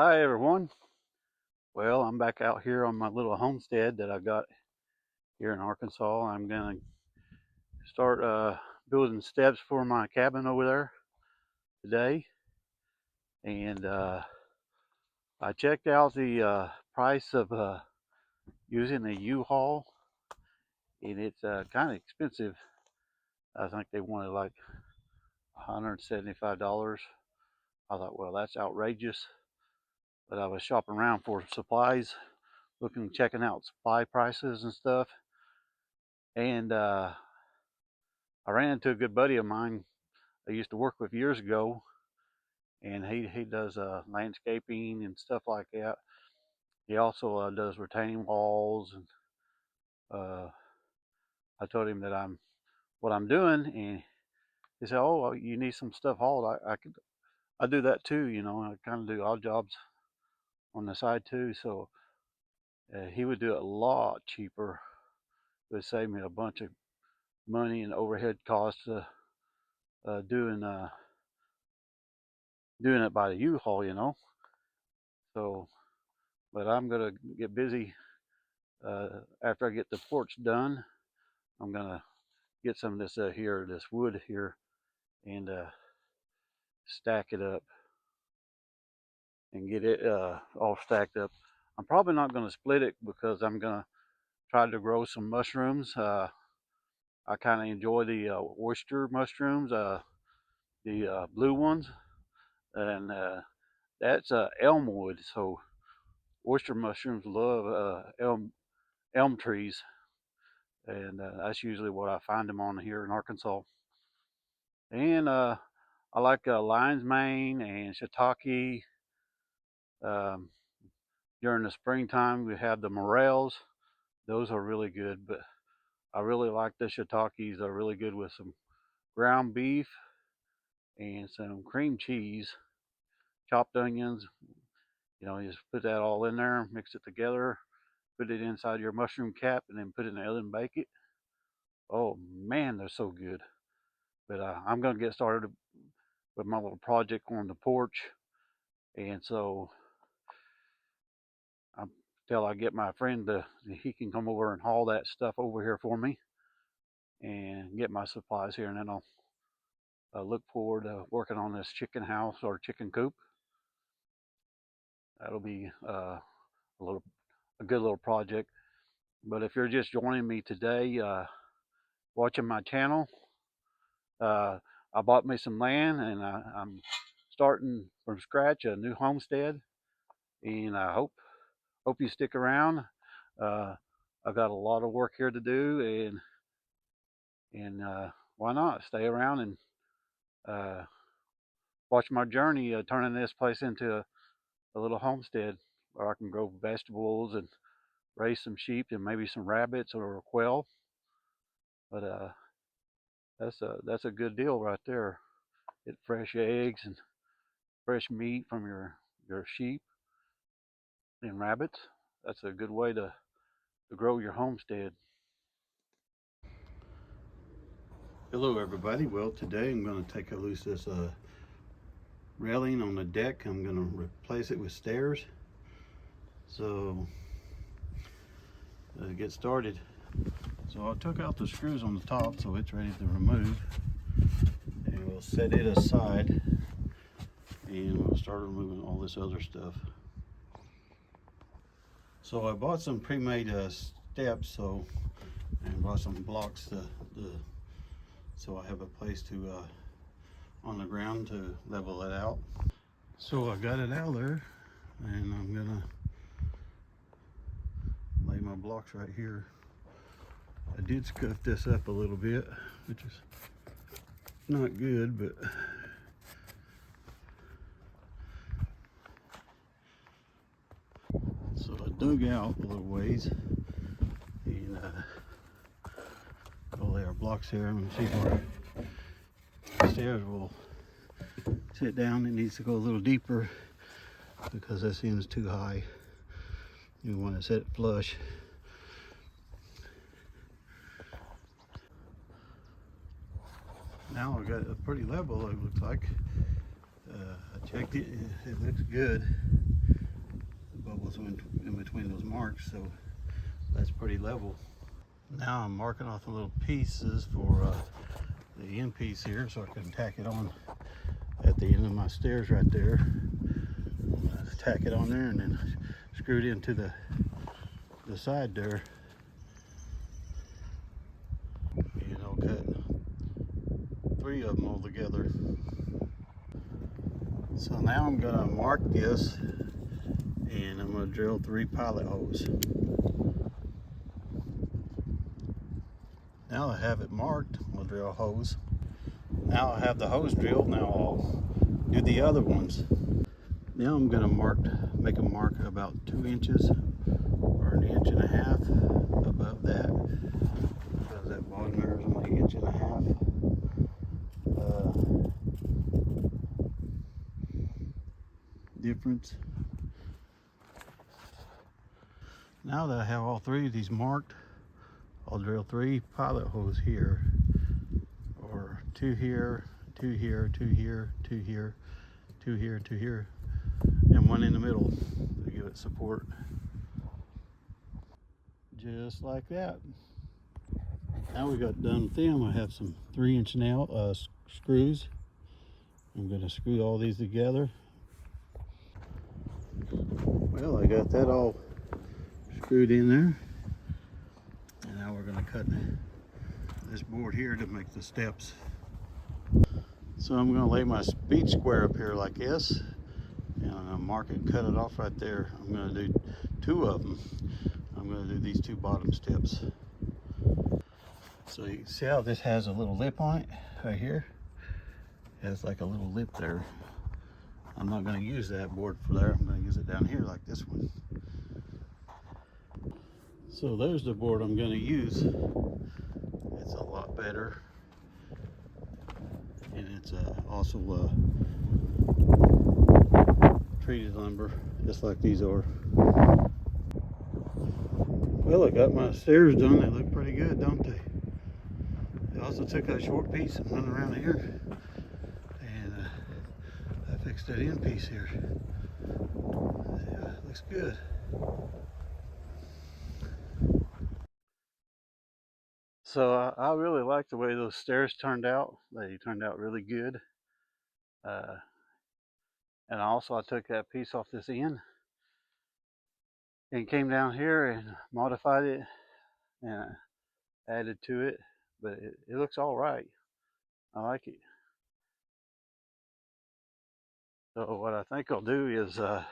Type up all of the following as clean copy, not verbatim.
Hi everyone. Well, I'm back out here on my little homestead that I got here in Arkansas. I'm gonna start building steps for my cabin over there today, and I checked out the price of using a U-Haul, and it's kind of expensive. I think they wanted like $175. I thought, well, that's outrageous. But I was shopping around for supplies, checking out supply prices and stuff, and I ran into a good buddy of mine I used to work with years ago, and he does landscaping and stuff like that. He also does retaining walls, and uh, I told him that I'm what I'm doing, and he said, "Oh, well, you need some stuff hauled. I do that too. I kind of do odd jobs on the side too. So he would do it a lot cheaper. It would save me a bunch of money and overhead costs uh, doing uh, doing it by the U-Haul. So, but I'm gonna get busy after I get the porch done. I'm gonna get some of this wood here, and stack it up and get it all stacked up. I'm probably not gonna split it because I'm gonna try to grow some mushrooms. I kind of enjoy the oyster mushrooms, the blue ones, and that's elm wood. So oyster mushrooms love elm trees, and that's usually what I find them on here in Arkansas. And I like lion's mane and shiitake. Um, During the springtime, we have the morels. Those are really good, but I really like the shiitakes. They're really good with some ground beef and some cream cheese, chopped onions. You just put that all in there, mix it together, put it inside your mushroom cap, and then put it in the oven and bake it. Oh man, they're so good. But I'm gonna get started with my little project on the porch, and so until I get my friend he can come over and haul that stuff over here for me and get my supplies here, and then I'll look forward to working on this chicken house or chicken coop. That'll be a good little project. But if you're just joining me today, watching my channel, uh, I bought me some land, and I'm starting from scratch a new homestead, and I hope you stick around. Uh, I've got a lot of work here to do, and why not stay around and uh, watch my journey turning this place into a little homestead where I can grow vegetables and raise some sheep and maybe some rabbits or a quail. But that's a good deal right there. Get fresh eggs and fresh meat from your sheep and rabbits. That's a good way to grow your homestead. Hello everybody. Well, today I'm going to take a loose this railing on the deck. I'm going to replace it with stairs. So let's get started. So I took out the screws on the top, so it's ready to remove, and we'll set it aside, and we'll start removing all this other stuff. So I bought some pre-made steps, and bought some blocks so I have a place to on the ground to level it out. So I got it out there, and I'm gonna lay my blocks right here. I did scuff this up a little bit, which is not good, but so I dug out a little ways, and we'll lay our blocks here and see where the stairs will sit down. It needs to go a little deeper because this end's too high. You want to set it flush. Now I've got it pretty level, it looks like. I checked it, it looks good. The bubbles in between those marks, so that's pretty level. Now I'm marking off the little pieces for the end piece here so I can tack it on at the end of my stairs right there. Tack it on there and then screw it into the side there. And I'll cut 3 of them all together. So now I'm gonna mark this and I'm gonna drill 3 pilot holes. Now I have it marked, I'm gonna drill holes. Now I have the hose drilled, now I'll do the other ones. Now I'm gonna make a mark about 2 inches or 1.5 inches above that, because that bottom there is only 1.5 inches. Difference. Now that I have all 3 of these marked, I'll drill 3 pilot holes here, or 2 here, 2 here, 2 here, 2 here, 2 here, 2 here, and 1 in the middle to give it support. Just like that. Now we got done with them. I have some 3-inch nail screws. I'm going to screw all these together. Well, I got that all screwed in there. And now we're going to cut this board here to make the steps. So I'm going to lay my speed square up here like this. And I'm going to mark it and cut it off right there. I'm going to do 2 of them. I'm going to do these 2 bottom steps. So you can see how this has a little lip on it right here. It has like a little lip there. I'm not going to use that board for there. I'm going to use it down here like this one. So there's the board I'm going to use. It's a lot better. And it's also treated lumber, just like these are. Well, I got my stairs done. They look pretty good, don't they? I also took that short piece and went around here. And I fixed that end piece here. Yeah, it looks good. So I really like the way those stairs turned out. They turned out really good. And also I took that piece off this end and came down here and modified it and added to it. But it looks all right. I like it. So what I think I'll do is I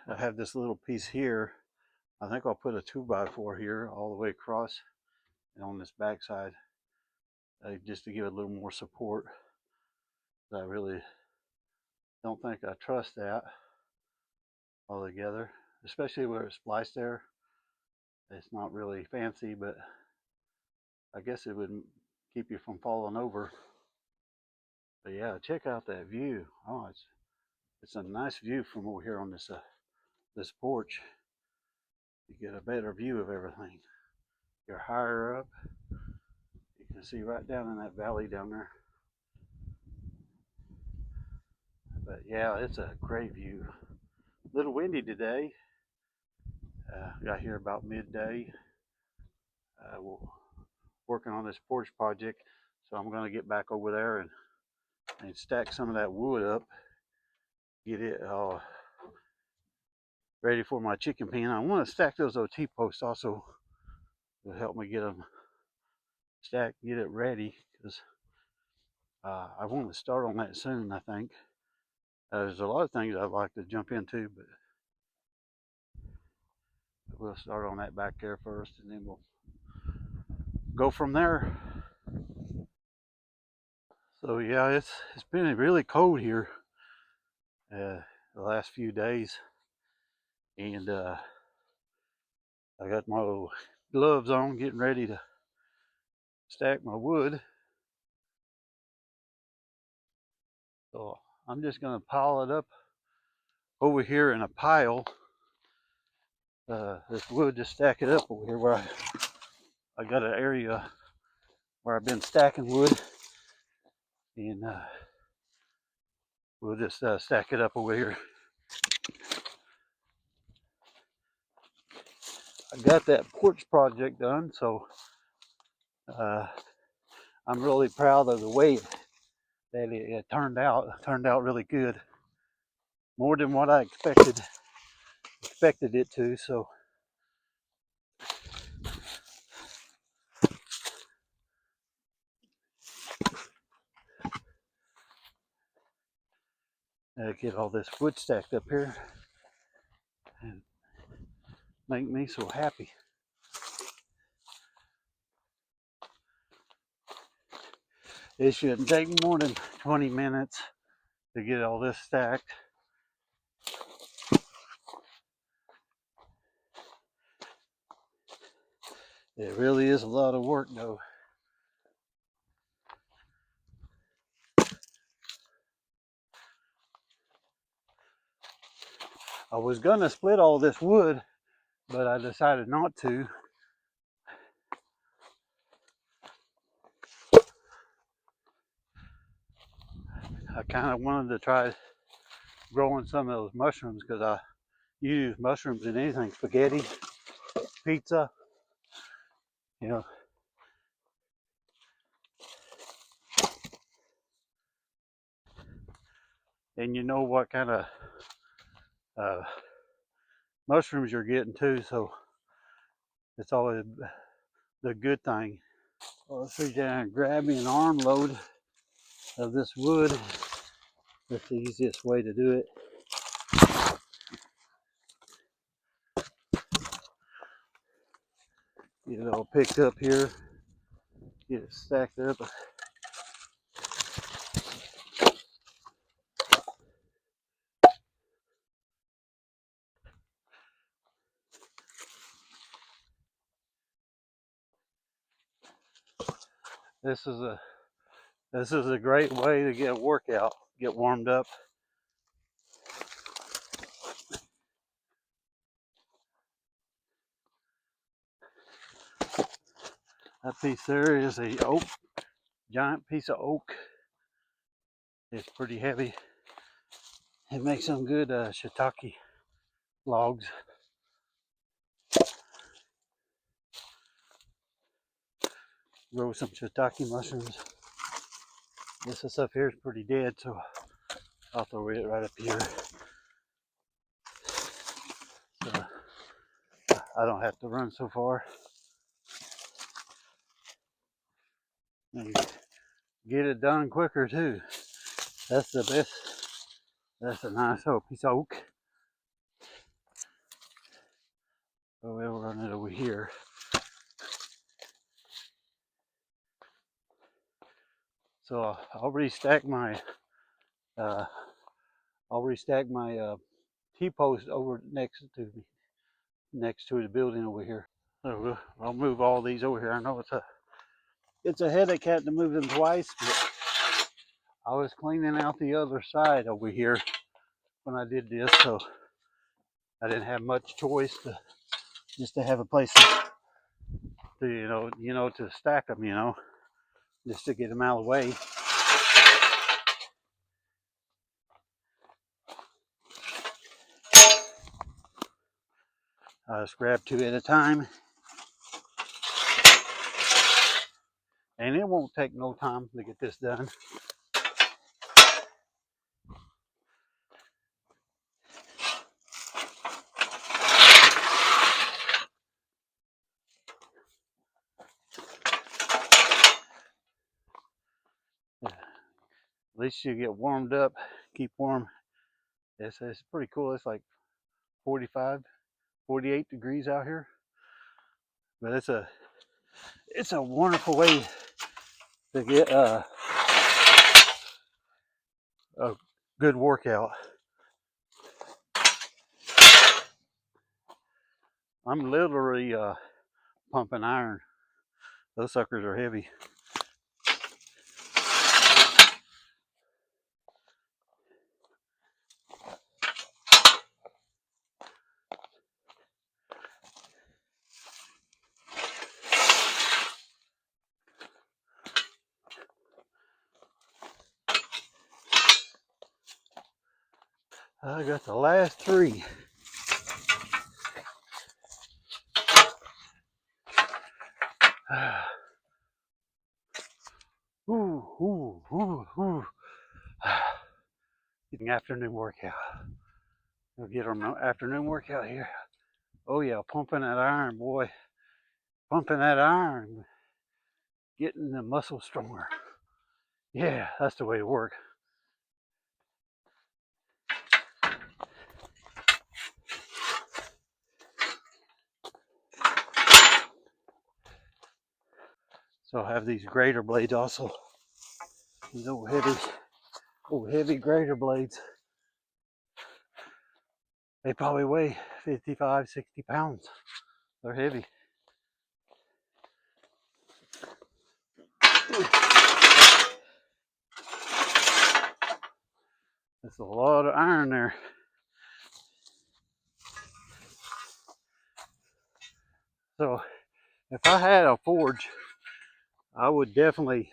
have this little piece here. I think I'll put a 2x4 here all the way across and on this back side, just to give it a little more support. I really don't think I trust that altogether, especially where it's spliced there. It's not really fancy, but I guess it would keep you from falling over. But yeah, check out that view. Oh, it's a nice view from over here on this this porch. You get a better view of everything. You're higher up. You can see right down in that valley down there. But yeah, it's a great view. A little windy today. Got here about midday. We're working on this porch project, so I'm going to get back over there and stack some of that wood up. Get it ready for my chicken pen. I want to stack those OT posts also to help me get them stacked, get it ready, because I want to start on that soon, I think. There's a lot of things I'd like to jump into, but we'll start on that back there first, and then we'll go from there. So yeah, it's been really cold here the last few days, and I got my little gloves on, getting ready to stack my wood. So I'm just gonna pile it up over here in a pile. This wood, just stack it up over here where I got an area where I've been stacking wood, and we'll just stack it up over here. I got that porch project done, so I'm really proud of the way that it turned out. It turned out really good, more than what I expected it to. So get all this wood stacked up here and make me so happy. It shouldn't take more than 20 minutes to get all this stacked. It really is a lot of work though. I was gonna split all this wood, but I decided not to. I kind of wanted to try growing some of those mushrooms because I use mushrooms in anything, spaghetti, pizza, you know. And you know what kind of mushrooms you're getting too, so it's always the good thing. Well, let's reach down and grab me an armload of this wood. That's the easiest way to do it. Get it all picked up here, get it stacked up. This is a great way to get a workout, get warmed up. That piece there is a oak, giant piece of oak. It's pretty heavy. It makes some good shiitake logs. Grow some shiitake mushrooms. This stuff here is pretty dead, so I'll throw it right up here. So I don't have to run so far. And get it done quicker too. That's the best. That's a nice piece of oak. So we'll run it over here. So I'll restack my T-post over next to the building over here. So I'll move all these over here. I know it's a headache having to move them twice, but I was cleaning out the other side over here when I did this, so I didn't have much choice just to have a place to to stack them, just to get them out of the way. I just grab two at a time, and it won't take no time to get this done. At least you get warmed up, keep warm. It's pretty cool. It's like 45, 48 degrees out here, but it's a wonderful way to get a good workout. I'm literally pumping iron. Those suckers are heavy. I got the last 3. Ooh, ooh, ooh, ooh. Getting afternoon workout. We'll get our afternoon workout here. Oh yeah, pumping that iron, boy. Pumping that iron. Getting the muscle stronger. Yeah, that's the way to work. So I have these grater blades also. These old heavy grater blades. They probably weigh 55, 60 pounds. They're heavy. That's a lot of iron there. So if I had a forge, I would definitely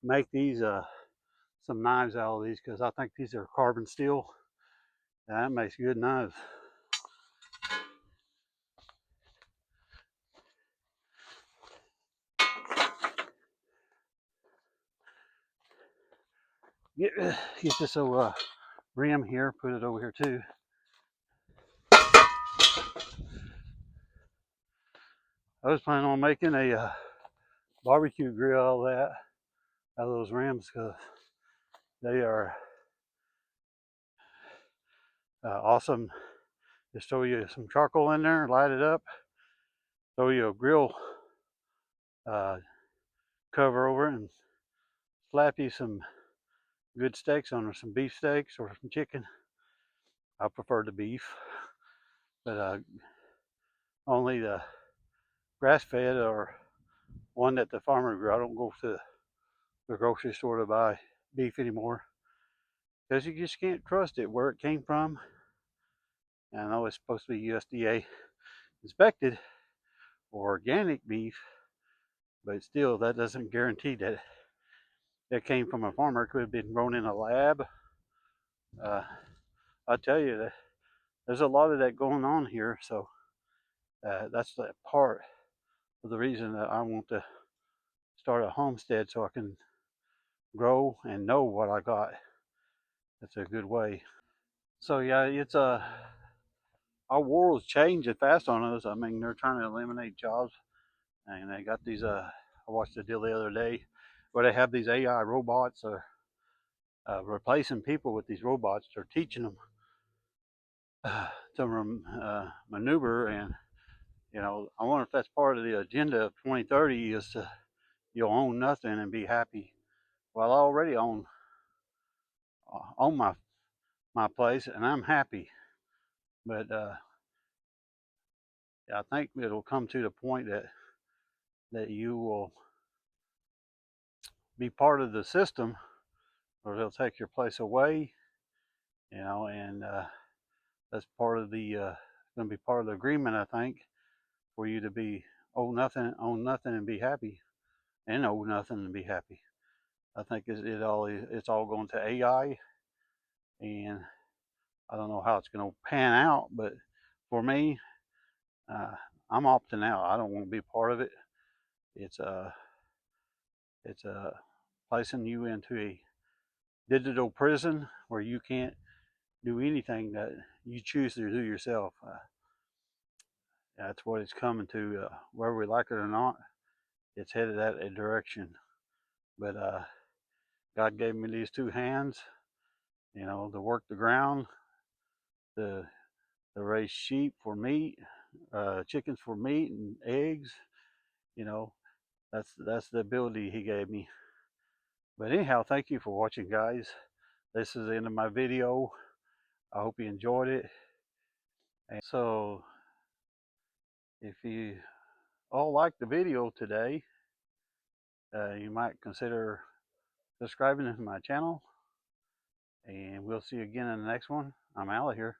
make these some knives out of these, because I think these are carbon steel. And that makes good knives. Get this old rim here, put it over here too. I was planning on making a barbecue grill out of that, out of those rims, because they are awesome. Just throw you some charcoal in there, light it up, throw you a grill cover over it, and slap you some good steaks on there, some beef steaks or some chicken. I prefer the beef, but only the grass-fed or one that the farmer grew. I don't go to the grocery store to buy beef anymore, because you just can't trust it where it came from. And I know it's supposed to be USDA inspected or organic beef, but still, that doesn't guarantee that it came from a farmer. It could have been grown in a lab. I tell you that there's a lot of that going on here. So that's that part of the reason that I want to start a homestead, so I can grow and know what I got. That's a good way. So yeah, it's our world's changing fast on us. I mean, they're trying to eliminate jobs, and they got these. I watched a deal the other day where they have these AI robots replacing people with these robots. They're teaching them to maneuver, and I wonder if that's part of the agenda of 2030 is to you'll own nothing and be happy. Well, I already own my place, and I'm happy, but I think it'll come to the point that you will be part of the system, or they'll take your place away, and that's part of the going to be part of the agreement, I think, for you to be own nothing, and be happy, and owe nothing and be happy. I think it's all going to AI, and I don't know how it's going to pan out, but for me, I'm opting out. I don't want to be part of it. It's placing you into a digital prison where you can't do anything that you choose to do yourself. That's what it's coming to. Whether we like it or not, it's headed that a direction. But God gave me these 2 hands, to work the ground, to raise sheep for meat, chickens for meat and eggs. That's the ability He gave me. But anyhow, thank you for watching, guys. This is the end of my video. I hope you enjoyed it. And so, if you all liked the video today, you might consider subscribing to my channel. And we'll see you again in the next one. I'm out of here.